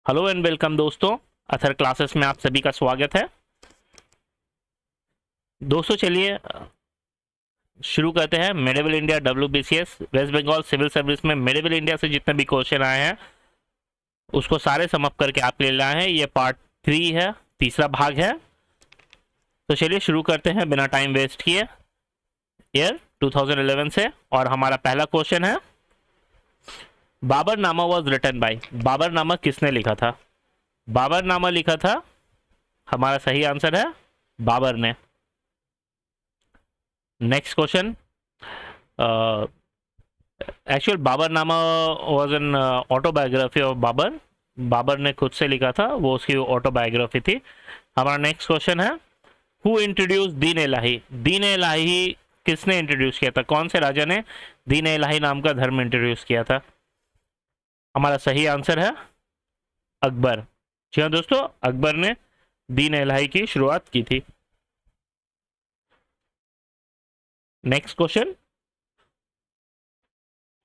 Hello and welcome दोस्तों, Athar classes में आप सभी का स्वागत है। दोस्तों चलिए शुरू करते हैं। Medieval India WBCS West Bengal civil service में मेडिवल इंडिया से जितने भी क्वेश्चन आए हैं उसको सारे समअप करके आपके लिए लाए हैं। ये पार्ट 3 है, तीसरा भाग है। तो चलिए शुरू करते हैं बिना टाइम वेस्ट किए। ईयर 2011 से, और हमारा पहला क्वेश्चन है, Baburnama was written by. Baburnama किसने लिखा था? बाबरनामा लिखा था, हमारा सही आंसर है बाबर ने। Next question, actual Baburnama was an autobiography of Babur. Babur ने खुद से लिखा था, वो उसकी ऑटोबायोग्राफी थी। हमारा नेक्स्ट क्वेश्चन है, हु इंट्रोड्यूस दीन इलाही। दीन इलाही किसने इंट्रोड्यूस किया था? कौन से राजा ने दीन इलाही नाम का धर्म इंट्रोड्यूस किया था? हमारा सही आंसर है अकबर। जी हाँ दोस्तों, अकबर ने दीन इलाही की शुरुआत की थी। नेक्स्ट क्वेश्चन,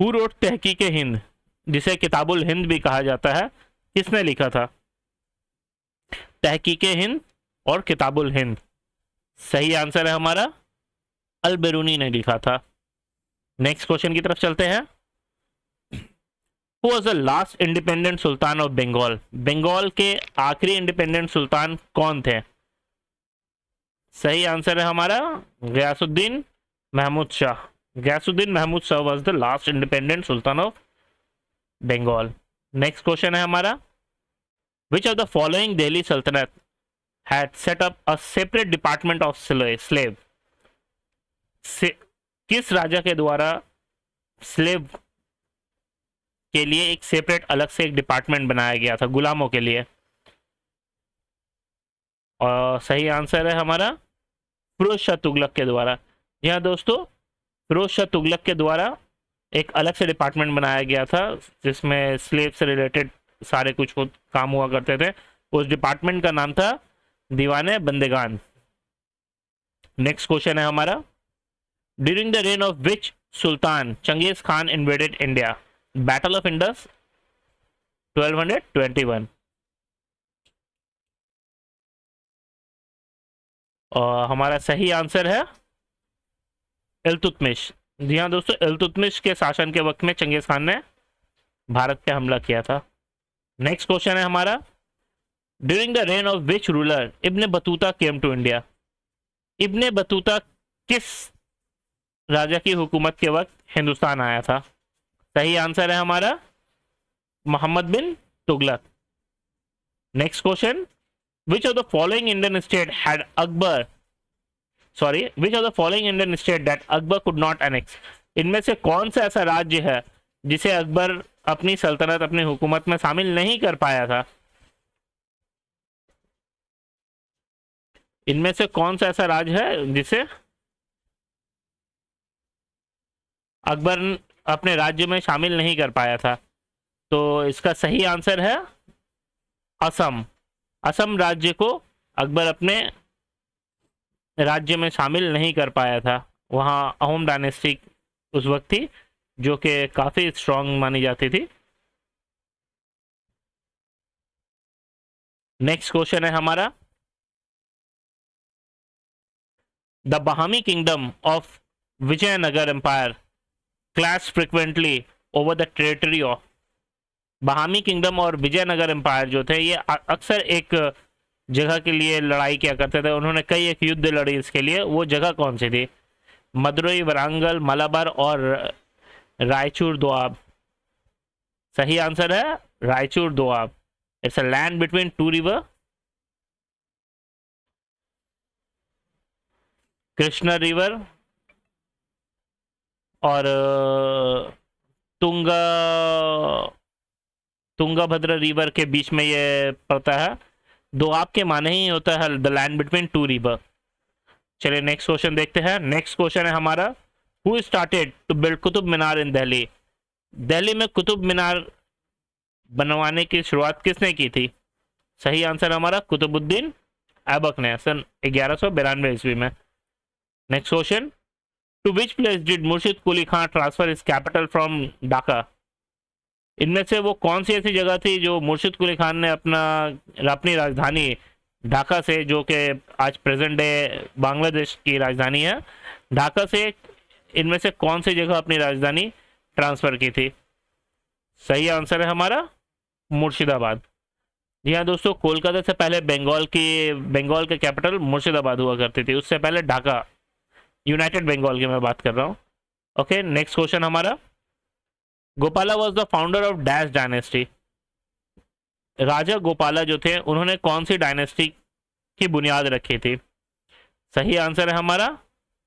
हु रोट तहकीक हिंद, जिसे किताबुल हिंद भी कहा जाता है, किसने लिखा था? तहकीक हिंद और किताबुल हिंद, सही आंसर है हमारा अल बेरूनी ने लिखा था। नेक्स्ट क्वेश्चन की तरफ चलते हैं। Who was the last independent sultan of Bengal. Bengal के आखिरी इंडिपेंडेंट सुल्तान कौन थे? सही आंसर है हमारा Ghiyasuddin Mahmud Shah. Ghiyasuddin Mahmud Shah was the last independent sultan of Bengal. Next question है हमारा, which of the following Delhi सल्तनत had set up a separate department of slave. किस राजा के द्वारा स्लेव के लिए एक सेपरेट अलग से एक डिपार्टमेंट बनाया गया था गुलामों के लिए? और सही आंसर है हमारा फिरोज शाह तुगलक के द्वारा। जी हाँ दोस्तों, फिरोज शाह तुगलक के द्वारा एक अलग से डिपार्टमेंट बनाया गया था जिसमें स्लेव से रिलेटेड सारे कुछ काम हुआ करते थे। उस डिपार्टमेंट का नाम था दीवाने बंदेगान। नेक्स्ट क्वेश्चन है हमारा, during the reign of which sultan Genghis Khan invaded India. Battle of Indus 1221। और हमारा सही आंसर है इल्तुतमिश। जी हाँ दोस्तों, इल्तुतमिश के शासन के वक्त में चंगेज खान ने भारत पे हमला किया था। नेक्स्ट क्वेश्चन है हमारा, during the reign of which ruler Ibn Battuta came to India. Ibn Battuta किस राजा की हुकूमत के वक्त हिंदुस्तान आया था? सही आंसर है हमारा Mohammad bin Tughlaq. Next question, which of the following Indian state had Akbar which of the following Indian state that Akbar could not annex. इनमें से कौन सा ऐसा राज्य है जिसे अकबर अपनी सल्तनत, अपनी हुकूमत में शामिल नहीं कर पाया था? इनमें से कौन सा ऐसा राज्य है जिसे अकबर अपने राज्य में शामिल नहीं कर पाया था? तो इसका सही आंसर है असम। असम राज्य को अकबर अपने राज्य में शामिल नहीं कर पाया था। वहाँ अहोम डायनेस्टी उस वक्त थी जो कि काफ़ी स्ट्रांग मानी जाती थी। नेक्स्ट क्वेश्चन है हमारा, the Bahmani kingdom of Vijayanagara empire clash frequently over the territory of. Bahmani kingdom और विजयनगर एम्पायर जो थे ये अक्सर एक जगह के लिए लड़ाई किया करते थे। उन्होंने कई एक युद्ध लड़ी इसके लिए। वो जगह कौन सी थी? मदुरई, वरांगल, मलाबार और रायचूर दोआब। सही आंसर है Raichur Doab. It's a land between two river, Krishna river और तुंगा तुंगाभद्र रिवर के बीच में ये पड़ता है। दोआब के माने ही होता है the land between two river. चलिए नेक्स्ट क्वेश्चन देखते हैं। नेक्स्ट क्वेश्चन है हमारा, who started to build Qutub Minar in Delhi. Delhi में कुतुब मीनार बनवाने की शुरुआत किसने की थी? सही आंसर हमारा कुतुबुद्दीन ऐबक ने सन 1192 ईस्वी में। Next question, to which place did Murshid Quli Khan transfer his capital from Dhaka. इनमें से वो कौन सी ऐसी जगह थी जो मुर्शिद कुली खान ने अपनी राजधानी ढाका से, जो कि आज प्रेजेंट डे बांग्लादेश की राजधानी है, ढाका से इनमें से कौन सी जगह अपनी राजधानी ट्रांसफर की थी? सही आंसर है हमारा मुर्शिदाबाद। जी हाँ दोस्तों, कोलकाता से पहले बंगाल के कैपिटल मुर्शिदाबाद हुआ करती थी, उससे पहले ढाका, यूनाइटेड बंगाल की मैं बात कर रहा हूँ। ओके, नेक्स्ट क्वेश्चन हमारा, Gopala was the founder of dash dynasty. राजा गोपाला जो थे उन्होंने कौन सी डायनेस्टी की बुनियाद रखी थी? सही आंसर है हमारा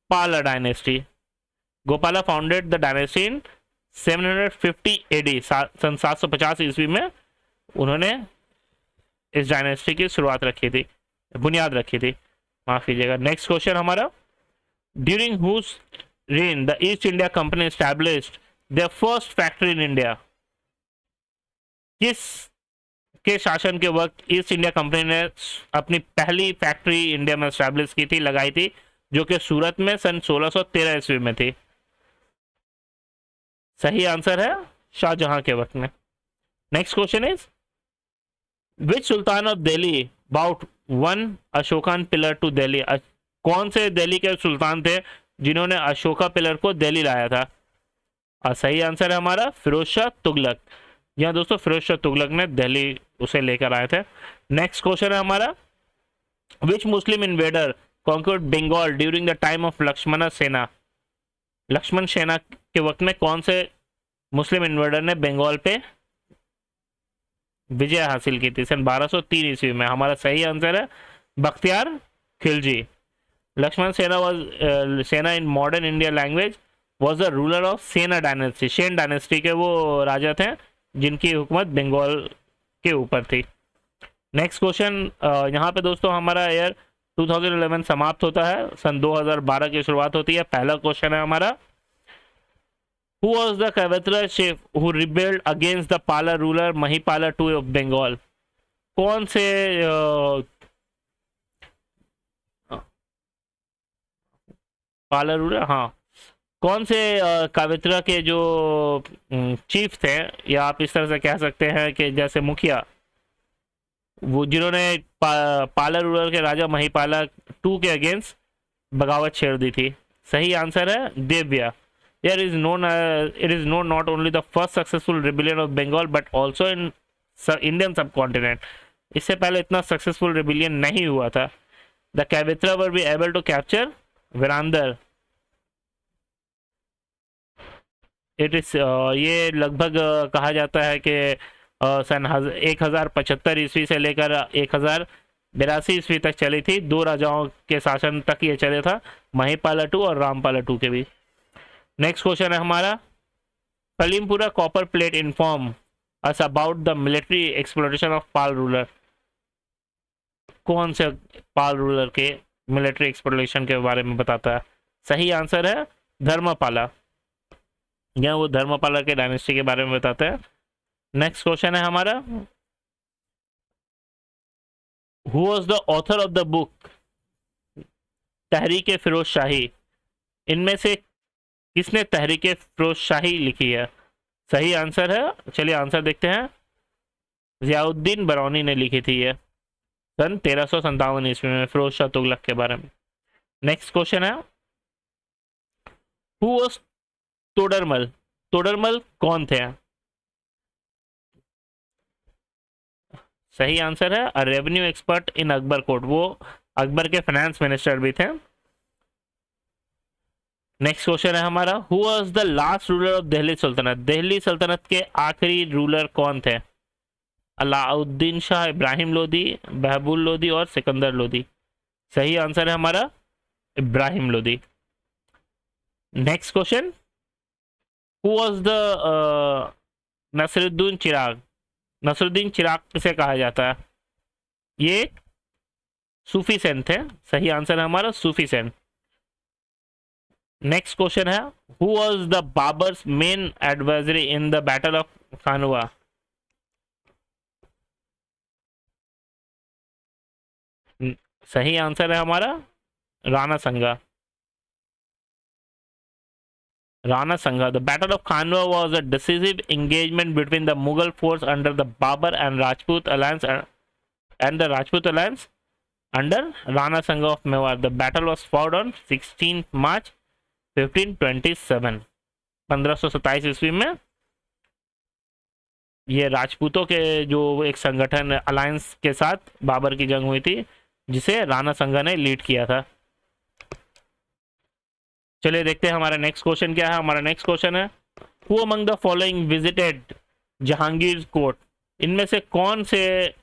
Pala dynasty. Gopala founded the dynasty in 750 AD, सन 750 ईस्वी में उन्होंने इस डायनेस्टी की शुरुआत रखी थी, बुनियाद रखी थी, माफ कीजिएगा। नेक्स्ट क्वेश्चन हमारा, during whose reign the East India Company established their first factory in India। किस के शासन के वक्त ईस्ट इंडिया कंपनी ने अपनी पहली फैक्ट्री इंडिया में स्टैब्लिश की थी, लगाई थी, जो कि सूरत में सन 1613 ईस्वी में थी? सही आंसर है शाहजहां के वक्त में। Next question is, which sultan of Delhi brought one Ashokan pillar to Delhi. कौन से दिल्ली के सुल्तान थे जिन्होंने अशोका पिलर को दिल्ली लाया था? और सही आंसर है हमारा फिरोज शाह तुगलक। यहाँ दोस्तों फिरोज शाह तुगलक ने दिल्ली उसे लेकर आए थे। नेक्स्ट क्वेश्चन है हमारा, which Muslim invader conquered Bengal during the time of Lakshman Sena. Lakshman सेना के वक्त में कौन से मुस्लिम इन्वेडर ने बंगाल पे विजय हासिल की थी? सन 1203 ईस्वी में। हमारा सही आंसर है बख्तियार खिलजी। लक्ष्मण सेना वाज सेना in modern India language was the ruler of सेना डायनेस्टी। सेन डायनेस्टी के वो राजा थे जिनकी हुकूमत बंगाल के ऊपर थी। नेक्स्ट क्वेश्चन, यहाँ पे दोस्तों हमारा ईयर 2011 समाप्त होता है, सन 2012 की शुरुआत होती है। पहला क्वेश्चन है हमारा, हु वाज द कवित्रा chief who rebelled against the Pala ruler Mahipala II of Bengal. कौन से पाला रूलर, हाँ, कौन से कावित्रा के जो चीफ थे, या आप इस तरह से कह सकते हैं कि जैसे मुखिया, वो जिन्होंने पाला रूलर के राजा महिपाला II के अगेंस्ट बगावत छेड़ दी थी? सही आंसर है देव्या। It is known not only the first successful rebellion of Bengal but also in Indian subcontinent। इससे पहले इतना सक्सेसफुल रिबिलियन नहीं हुआ था। द कैवित्रा were be able to capture Varendra. It is ये लगभग कहा जाता है कि सन 1075 ईस्वी से लेकर 1082 ईस्वी तक चली थी। 2 राजाओं के शासन तक ये चले था, महिपाला II और रामपाला II के भी। नेक्स्ट क्वेश्चन है हमारा, Khalimpur copper plate inform us about the military exploration of Pal ruler. कौन से पाल रूलर के मिलिट्री एक्सप्लोरेशन के बारे में बताता है? सही आंसर है धर्मपाला। यहाँ वो धर्मपाला के डायनेस्टी के बारे में बताते हैं। नेक्स्ट क्वेश्चन है हमारा, who was the author of the book Tarikh Firoz Shahi. इनमें से किसने तहरीक फिरोज शाही लिखी है? सही आंसर है, चलिए आंसर देखते हैं, जियाउद्दीन बरौनी ने लिखी थी ये सन 1357 ईस्वी में, फिरोज शाह तुगलक के बारे में। नेक्स्ट क्वेश्चन है, हु वाज तोडरमल। तोडरमल कौन थे? सही आंसर है a revenue expert in Akbar court. वो अकबर के फाइनेंस मिनिस्टर भी थे। नेक्स्ट क्वेश्चन है हमारा, who was the last ruler of Delhi सल्तनत। दिल्ली सल्तनत के आखिरी रूलर कौन थे? अलाउद्दीन शाह, इब्राहिम लोदी, बहबुल लोदी और सिकंदर लोदी। सही आंसर है हमारा Ibrahim Lodi. Next question, who was the Nasiruddin Chirag. Nasiruddin Chirag किसे कहा जाता है? ये सूफी सेन थे। सही आंसर है हमारा सूफी सेन। नेक्स्ट क्वेश्चन है, who was the Babur's main advisory in the battle of Khanwa. सही आंसर है हमारा राणा संगा। Rana Sangha. The Battle of Khanwa was a decisive engagement between the Mughal force under the Babur and Rajput alliance and the Rajput alliance under Rana Sangha of Mewar. The battle was fought on 16th March 1527. 1527 ईस्वी में ये राजपूतों के जो एक संगठन alliance के साथ बाबर की जंग हुई थी, जिसे राणा संगा ने लीड किया था। चलिए देखते हैं हमारा नेक्स्ट क्वेश्चन क्या है। हमारा नेक्स्ट क्वेश्चन है, who among the following visited Jahangir court. इनमें से कौन से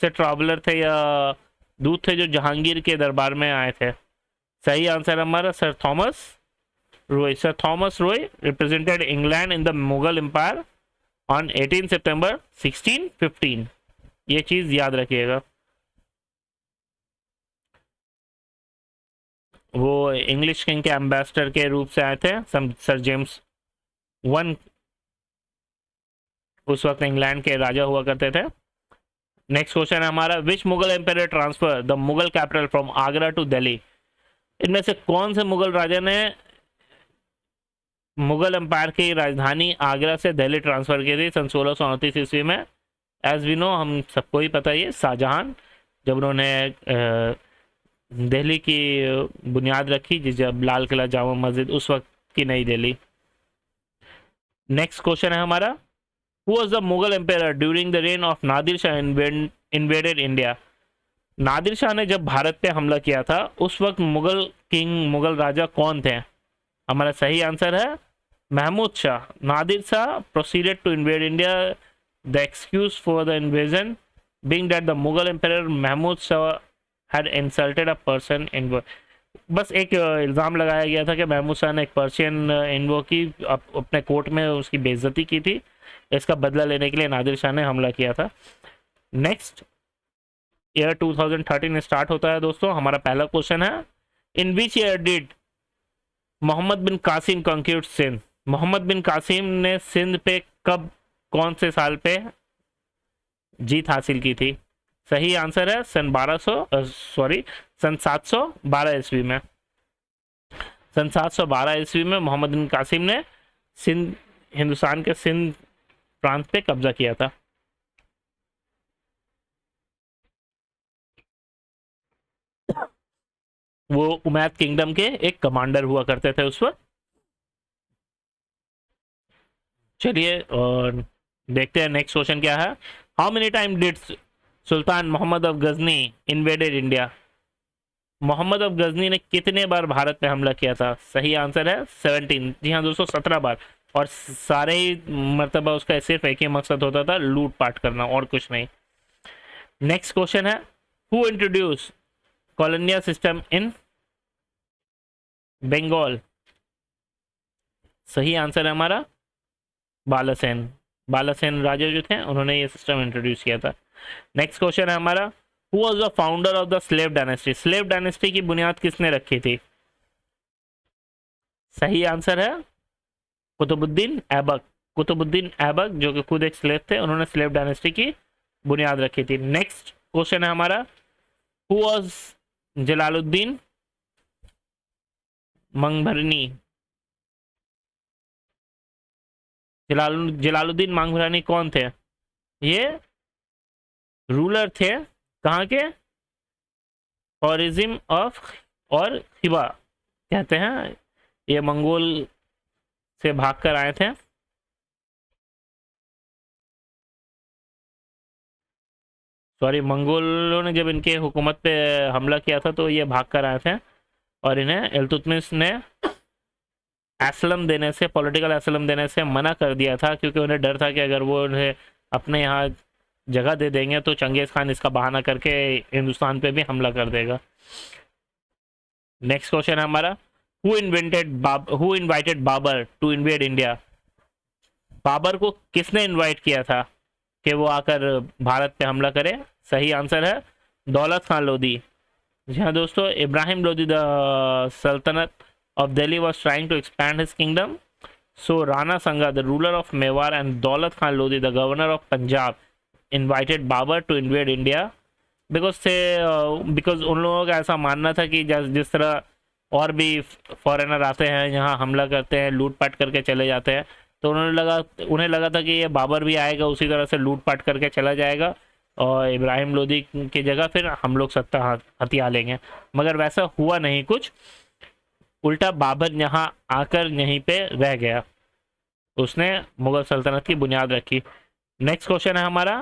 ट्रैवलर थे या दूत थे जो जहांगीर के दरबार में आए थे। सही आंसर हमारा sir Thomas Roy. Sir Thomas Roy represented England in the Mughal empire on 18 September 1615। ये चीज याद रखिएगा। वो इंग्लिश किंग के एम्बेसडर के रूप से आए थे, सर जेम्स वन उस वक्त इंग्लैंड के राजा हुआ करते थे। नेक्स्ट क्वेश्चन है हमारा, which Mughal empire transfer the Mughal capital from Agra to Delhi. इनमें से कौन से मुगल राजा ने मुगल एम्पायर की राजधानी आगरा से दिल्ली ट्रांसफर की थी सन 1638 ईस्वी में। एज वी नो, हम सबको ही पता है, शाहजहां जब उन्होंने दिल्ली की बुनियाद रखी, जब लाल किला जामा मस्जिद उस वक्त की नई दिल्ली। नेक्स्ट क्वेश्चन है हमारा, who was the Mughal empire during the reign of Nadir Shah invaded India. Nadir Shah ने जब भारत पे हमला किया था उस वक्त मुगल किंग मुगल राजा कौन थे। हमारा सही आंसर है Mahmud Shah. Nadir Shah proceeded to invade India, the excuse for the invasion being that the Mughal empire Mahmud Shah had insulted a person in. बस एक इल्ज़ाम लगाया गया था कि महमूद शाह ने एक पर्शियन इन्वो की अपने कोर्ट में उसकी बेइज्जती की थी। इसका बदला लेने के लिए नादिर शाह ने हमला किया था। नेक्स्ट ईयर 2013 स्टार्ट होता है दोस्तों। हमारा पहला क्वेश्चन है, इन विच ईयर डिड मोहम्मद बिन कासिम कंक्यूट सिंध। मोहम्मद बिन कासिम ने सिंध पे कब, कौन से साल पे जीत हासिल की थी। सही आंसर है सन 712 ईस्वी में। सन 712 ईस्वी में मोहम्मद बिन कासिम ने सिंध, हिंदुस्तान के सिंध प्रांत पे कब्जा किया था। वो उमैद किंगडम के एक कमांडर हुआ करते थे उस वक्त। चलिए और देखते हैं नेक्स्ट क्वेश्चन क्या है। How many time did sultan Mohammad of Ghazni invaded India. Mohammad of Ghazni ने कितने बार भारत पे हमला किया था। सही आंसर है 17। जी हाँ दोस्तों, 17 बार। और सारे ही मरतबा उसका सिर्फ एक ही मकसद होता था, लूट पाट करना, और कुछ नहीं। नेक्स्ट क्वेश्चन है, who introduce colonial system in Bengal. सही आंसर है हमारा बालासेन। बालासेन राजा जो थे उन्होंने ये सिस्टम इंट्रोड्यूस किया था। नेक्स्ट क्वेश्चन है हमारा, who was the founder of the slave dynasty. Slave dynasty की बुनियाद किसने रखी थी। सही आंसर है कुतुबुद्दीन ऐबक। कुतुबुद्दीन ऐबक जो कि खुद एक स्लेव थे, उन्होंने स्लेव डायनेस्टी की बुनियाद रखी थी। नेक्स्ट क्वेश्चन है हमारा, हु वाज जलालुद्दीन मंगभरनी। जलालुद्दीन मांगभरानी कौन थे। ये रूलर थे कहाँ के, ऑरिजिम ऑफ और खिबा कहते हैं। ये मंगोल से भागकर आए थे। सॉरी, मंगोलों ने जब इनके हुकूमत पे हमला किया था तो ये भागकर आए थे और इन्हें इल्तुतमिश ने असलम देने से, पॉलिटिकल असलम देने से मना कर दिया था, क्योंकि उन्हें डर था कि अगर वो उन्हें अपने यहाँ जगह दे देंगे तो चंगेज खान इसका बहाना करके हिंदुस्तान पे भी हमला कर देगा। नेक्स्ट क्वेश्चन है हमारा, who invited Babur to invade India. Babur को किसने इनवाइट किया था कि वो आकर भारत पे हमला करे। सही आंसर है दौलत खान लोधी। जी हाँ दोस्तों, इब्राहिम लोधी द सल्तनत of Delhi was trying to expand his kingdom, so Rana Sanga, the ruler of Mewar, and Daulat Khan Lodi, the governor of Punjab, invited Babur to invade India because उन लोगों का ऐसा मानना था कि जिस तरह और भी फॉरेनर आते हैं यहाँ, हमला करते हैं, लूटपाट करके चले जाते हैं। तो उन्हें लगा था कि ये बाबर भी आएगा उसी तरह से लूटपाट करके चला जाएगा और इब्राहिम लोदी की जगह फिर हम लोग सत्ता हथिया लेंगे, मगर वैसा हुआ नहीं कुछ। उल्टा बाबर यहाँ आकर यहीं पे रह गया, उसने मुगल सल्तनत की बुनियाद रखी। नेक्स्ट क्वेश्चन है हमारा,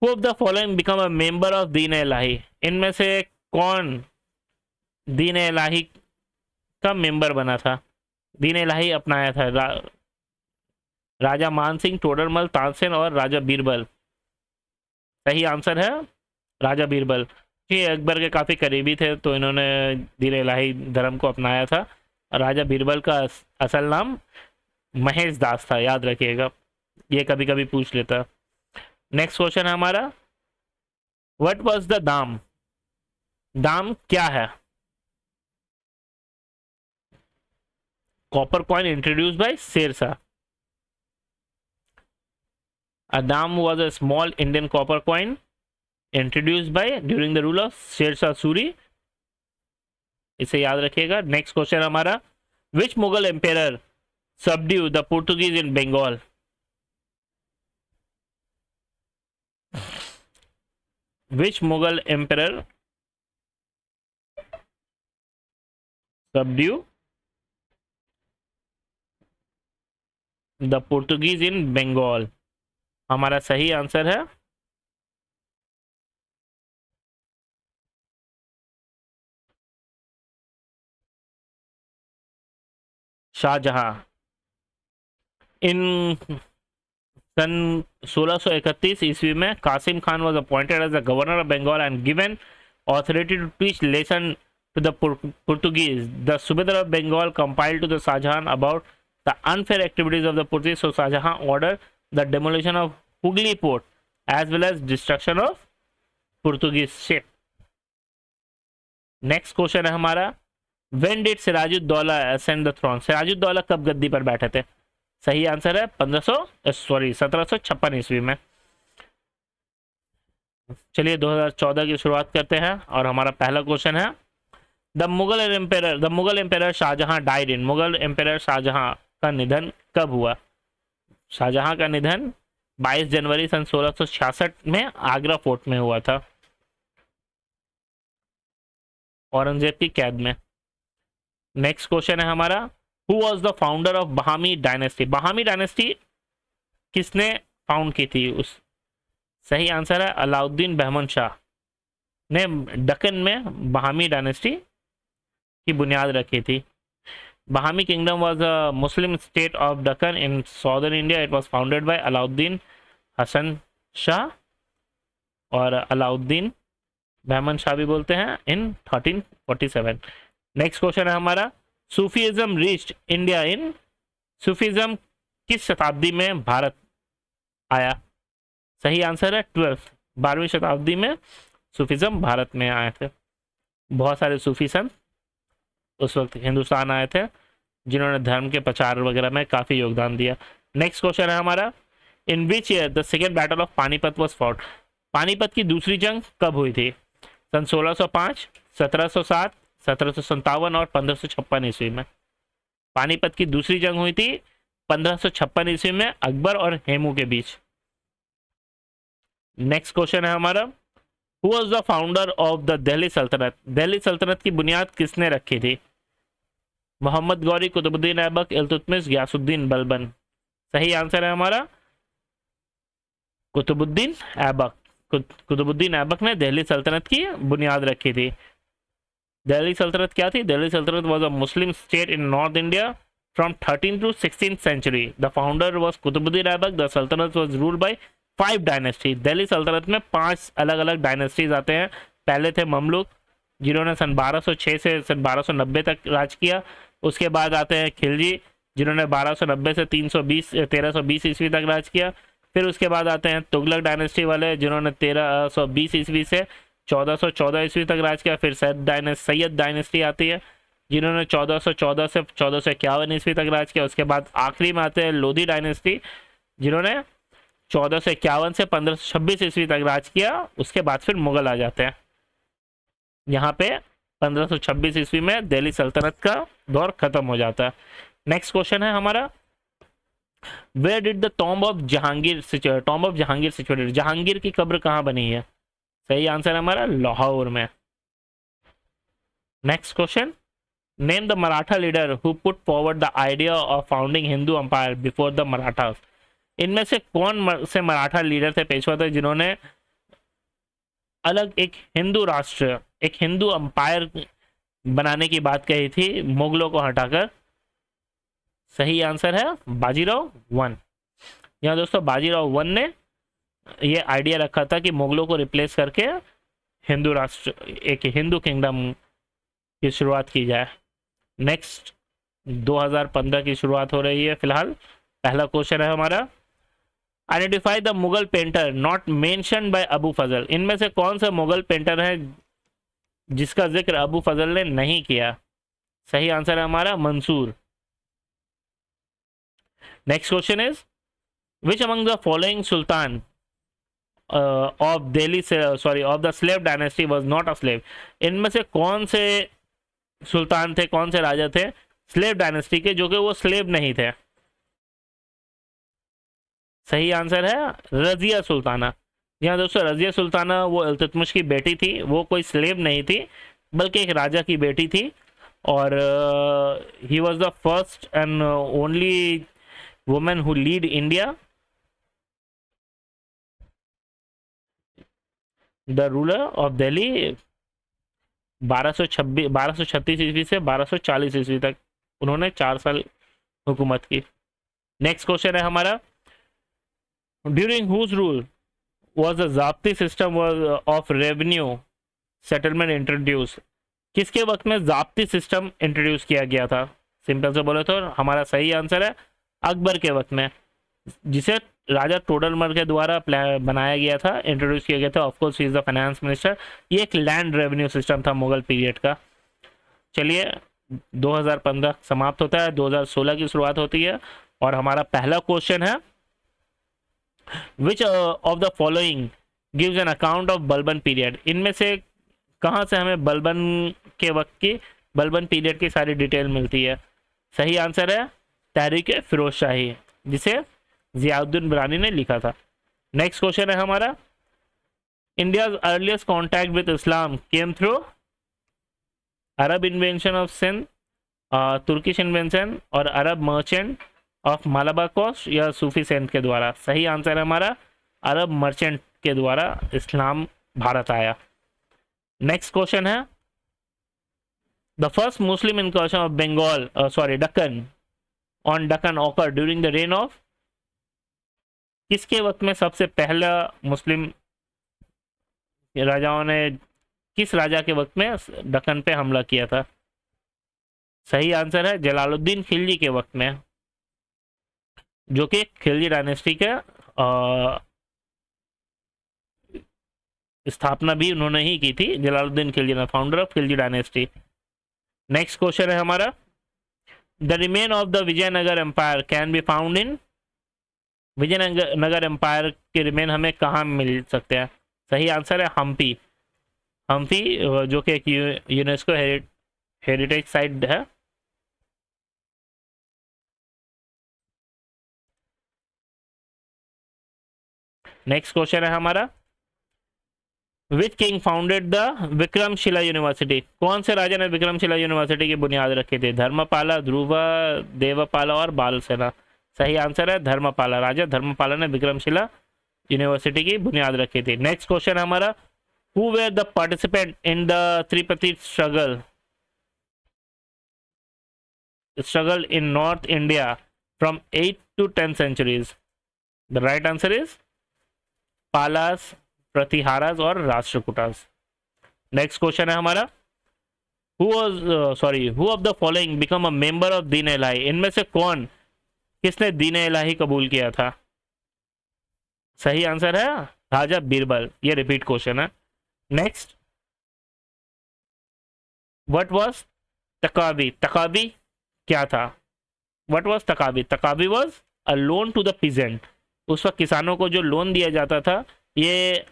who of the following become a member of Din Ilahi, इनमें से कौन दीन इलाही का मेंबर बना था, दीन इलाही अपनाया था? राजा मान सिंह, टोडरमल, तानसेन और राजा बीरबल। सही आंसर है राजा बीरबल। ये अकबर के काफ़ी करीबी थे तो इन्होंने दीन इलाही धर्म को अपनाया था। राजा बीरबल का असल नाम महेश दास था, याद रखिएगा, ये कभी कभी पूछ लेता। नेक्स्ट क्वेश्चन है हमारा, व्हाट वाज द दाम, दाम क्या है? Copper coin introduced by Sher Shah. A dam was a small Indian copper coin introduced by during the rule of Sher Shah Suri, इसे याद रखिएगा। नेक्स्ट क्वेश्चन हमारा, which Mughal empire subdue the Portuguese in Bengal? Which Mughal empire subdue the Portuguese in Bengal? हमारा सही answer है शाहजहां। इन सन 1631 ईस्वी में Kasim Khan was appointed as the governor of Bengal and given authority to teach lesson to the Portuguese. The Subedar of Bengal compiled to the Shahjahan about the unfair activities of the Portuguese, so Shahjahan ordered the demolition of Hooghly port as well as destruction of Portuguese ship. Next question है हमारा, when did Siraj-ud-Daulah ascend the throne? Siraj-ud-Daulah कब गद्दी पर बैठे थे? सही answer है 1756 ईस्वी में। चलिए 2014 की शुरुआत करते हैं और हमारा पहला क्वेश्चन है, the Mughal emperor Shah Jahan died in, Mughal emperor Shah Jahan का निधन कब हुआ? शाहजहां का निधन 22 जनवरी सन 1666 में आगरा फोर्ट में हुआ था, औरंगजेब की कैद में। नेक्स्ट क्वेश्चन है हमारा, who was the founder of Bahmani dynasty? Bahmani dynasty किसने फाउंड की थी? उस सही आंसर है अलाउद्दीन बहमन शाह ने दक्कन में बहामी डायनेस्टी की बुनियाद रखी थी। Bahami kingdom was a Muslim state of Deccan in southern India. It was founded by Alauddin Hasan Shah और अलाउद्दीन बहमन शाह भी बोलते हैं इन 1347। नेक्स्ट क्वेश्चन है हमारा, Sufism reached India in, Sufism किस शताब्दी में भारत आया? सही आंसर है 12वीं शताब्दी में सूफीज़म भारत में आए थे। बहुत सारे सूफी संत उस वक्त हिंदुस्तान आए थे जिन्होंने धर्म के प्रचार वगैरह में काफ़ी योगदान दिया। नेक्स्ट क्वेश्चन है हमारा, in which year the second battle of Panipat was fought? Panipat की दूसरी जंग कब हुई थी? सन 1605, 1707, 1757 और 1556 ईस्वी में। पानीपत की दूसरी जंग हुई थी 1556 ईस्वी में अकबर और हेमू के बीच। नेक्स्ट क्वेश्चन है हमारा, who was the founder of the Delhi सल्तनत? दिल्ली सल्तनत की बुनियाद किसने रखी थी? मोहम्मद गौरी, कुतुबुद्दीन ऐबक, इल्तुतमिश, गयासुद्दीन बलबन। सही आंसर है हमारा कुतुबुद्दीन ऐबक। कुतुबुद्दीन ऐबक ने दिल्ली सल्तनत की बुनियाद रखी थी। दिल्ली सल्तनत क्या थी? दिल्ली सल्तनत was a Muslim state in north India from 13th to 16th century. The founder was Qutbuddin Aibak. The sultanate was ruled by 5 dynasty. Delhi सल्तनत में 5 अलग अलग डायनेस्टीज आते हैं। पहले थे ममलुक जिन्होंने सन 1206 से सन 1290 तक राज किया। उसके बाद आते हैं खिलजी जिन्होंने 1290 से 1320 ईस्वी तक राज किया। फिर उसके बाद आते हैं तुगलक डायनेस्टी वाले जिन्होंने 1320 ईस्वी से 1414 ईस्वी तक राज किया। फिर सैयद डायनेस्टी आती है जिन्होंने 1414 से 1451 ईस्वी तक राज किया। उसके बाद आखिरी में आते हैं लोधी डायनेस्टी जिन्होंने 1451 से 1526 ईस्वी तक राज किया। उसके बाद फिर मुगल आ जाते हैं। यहाँ पे 1526 ईस्वी में दिल्ली सल्तनत का दौर खत्म हो जाता है। नेक्स्ट क्वेश्चन है हमारा, where did the tomb of Jahangir situated, tomb of Jahangir situated, Jahangir की कब्र कहाँ बनी है? सही आंसर है हमारा लाहौर में। Next question, name the Maratha leader who put forward the idea of founding Hindu empire before the Marathas. इनमें से कौन से मराठा लीडर थे, पेशवा थे, जिन्होंने अलग एक हिंदू राष्ट्र, एक हिंदू एम्पायर बनाने की बात कही थी मुगलों को हटाकर? सही आंसर है बाजीराव वन। यहाँ दोस्तों बाजीराव वन ने ये आइडिया रखा था कि मुगलों को रिप्लेस करके हिंदू राष्ट्र, एक हिंदू किंगडम की शुरुआत की जाए। नेक्स्ट 2015 की शुरुआत हो रही है फिलहाल। पहला क्वेश्चन है हमारा, identify the Mughal painter not mentioned by Abu Fazl. इनमें से कौन सा मुगल पेंटर है जिसका जिक्र अबू फजल ने नहीं किया? सही आंसर है हमारा Mansur. Next question is, which among the following sultan of Delhi sorry of the slave dynasty was not a slave. इनमें से कौन से सुल्तान थे, कौन से राजा थे स्लेव डायनेस्टी के जो कि वो स्लेव नहीं थे? सही आंसर है रजिया सुल्ताना। यहाँ दोस्तों रजिया सुल्ताना वो इल्तुतमिश की बेटी थी, वो कोई स्लेव नहीं थी बल्कि एक राजा की बेटी थी, और he was the first and only women who lead India, the ruler of Delhi 1236 ईस्वी से 1240 ईस्वी तक उन्होंने 4 साल हुकूमत की। नेक्स्ट क्वेश्चन है हमारा, during whose rule was the Zabti system of revenue settlement introduce. किसके वक्त में ज़ाब्ती सिस्टम इंट्रोड्यूस किया गया था? सिंपल से बोले तो हमारा सही आंसर है अकबर के वक्त में, जिसे राजा टोडरमल के द्वारा बनाया गया था, इंट्रोड्यूस किया गया था। Of course he is the finance minister. ये एक लैंड रेवेन्यू सिस्टम था मुगल पीरियड का। चलिए 2015 समाप्त होता है, 2016 की शुरुआत होती है, और हमारा पहला क्वेश्चन है, विच of the following gives an account of Balban period. इनमें से कहाँ से हमें बलबन के वक्त की, बलबन पीरियड की सारी डिटेल मिलती है? सही आंसर है तहरीक फिरोज शाही, जिसे जियाउद्दीन बरानी ने लिखा था। नेक्स्ट क्वेश्चन है हमारा, India's earliest contact with Islam came through Arab invention of Sindh, Turkish invention और Arab merchant of Malabar coast या सूफी सेंट के द्वारा? सही आंसर है हमारा अरब मर्चेंट के द्वारा इस्लाम भारत आया। नेक्स्ट क्वेश्चन है, the first Muslim incursion of Bengal Deccan on Deccan occur during the reign of. किसके वक्त में सबसे पहला मुस्लिम राजाओं ने, किस राजा के वक्त में दक्कन पे हमला किया था? सही आंसर है जलालुद्दीन खिलजी के वक्त में, जो कि खिलजी डायनेस्टी के स्थापना भी उन्होंने ही की थी, जलालुद्दीन खिलजी ने, founder of Khilji dynasty. Next question है हमारा, the remain of the Vijayanagar empire can be found in. Vijayanagar empire के रिमेन हमें कहाँ मिल सकते हैं? सही आंसर है हम्पी। हम्पी जो कि एक यूनेस्को हेरिटेज साइट है। नेक्स्ट क्वेश्चन है हमारा, which king founded the Vikramshila university. कौन से राजा ने विक्रमशिला यूनिवर्सिटी की बुनियाद रखी थी? धर्मपाला, ध्रुवा, देवपाला और बालसेना। सही आंसर है धर्मपाला। राजा धर्मपाला ने विक्रमशिला यूनिवर्सिटी की बुनियाद रखी थी। नेक्स्ट क्वेश्चन हमारा, who were the participant in the tripartite struggle in north India from 8th to 10th centuries? The right answer is Palas, Pratiharas और राष्ट्रकूटास। नेक्स्ट क्वेश्चन है हमारा, who of the following become a member of Din Ilahi. इनमें से कौन, किसने दीन इलाही कबूल किया था? सही आंसर है राजा बीरबल। ये रिपीट क्वेश्चन है। Next, what was Taqavi. Taqavi क्या था? What was Taqavi? Taqavi was a loan to the peasant. उस वक्त किसानों को जो लोन दिया जाता था, ये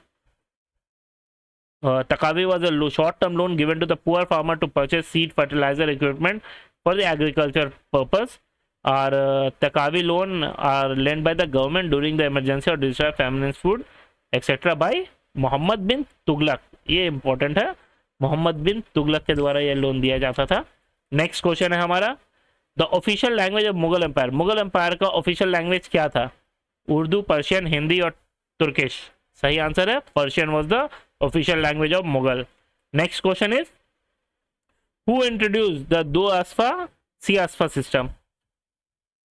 Takavi was a short-term loan given to the poor farmer to purchase seed, fertilizer, equipment for the agriculture purpose. Or Takavi loan are lent by the government during the emergency or disaster, famine, food, etc. by Mohammad bin Tughlaq. ये important है, मोहम्मद बिन तुगलक के द्वारा ये loan दिया जाता था. Next question है हमारा, the official language of Mughal empire. Mughal empire का ऑफिशियल लैंग्वेज क्या था? उर्दू, पर्शियन, हिंदी और तुर्किश. सही आंसर है Persian was the official language of Mughal. Next question is, who introduce the दो अस्फा सियासफा सिस्टम.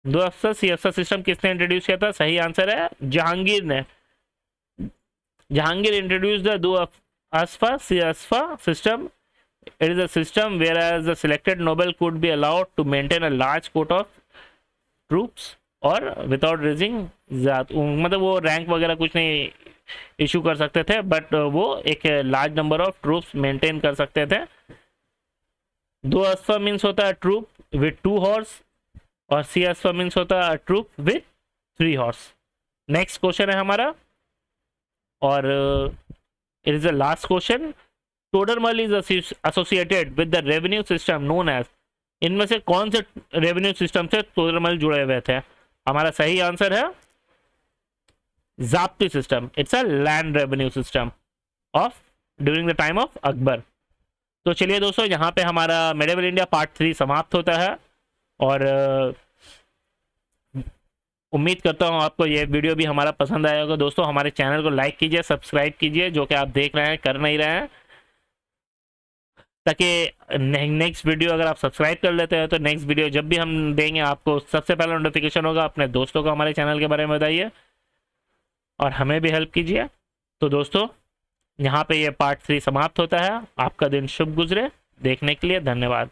दो अस्फा सियासफा सिस्टम किसने इंट्रोड्यूस किया था? सही आंसर है जहांगीर ने. जहांगीर इंट्रोड्यूस द दो अस्फा सियासफा system. It is a system whereas the selected noble could be allowed to maintain a large court of troops और विदाउट रेजिंग जात, मतलब वो रैंक वगैरह कुछ नहीं इशू कर सकते थे, बट वो एक large number of troops maintain कर सकते थे. दो अस्फा मीन्स होता है ट्रूप विथ 2 हॉर्स और सी अस्फा मीन्स होता है troop with 3 horse. Next question है हमारा और it is the last question. Todarmal is associated with the revenue system known as. इनमें से कौन से रेवेन्यू सिस्टम से टोडरमल जुड़े हुए थे? हमारा सही आंसर है Zabti system. It's a land revenue system of during the time of Akbar. तो चलिए दोस्तों, यहाँ पे हमारा मेडिवल इंडिया पार्ट 3 समाप्त होता है और उम्मीद करता हूँ आपको ये वीडियो भी हमारा पसंद आया होगा. दोस्तों हमारे चैनल को लाइक कीजिए, सब्सक्राइब कीजिए, जो कि आप देख रहे हैं कर नहीं रहे हैं, ताकि नेक्स्ट वीडियो अगर आप सब्सक्राइब कर लेते हैं तो नेक्स्ट वीडियो जब भी हम देंगे आपको सबसे पहले नोटिफिकेशन होगा. अपने दोस्तों को हमारे चैनल के बारे में बताइए और हमें भी हेल्प कीजिए. तो दोस्तों यहाँ पे ये पार्ट 3 समाप्त होता है. आपका दिन शुभ गुजरे. देखने के लिए धन्यवाद.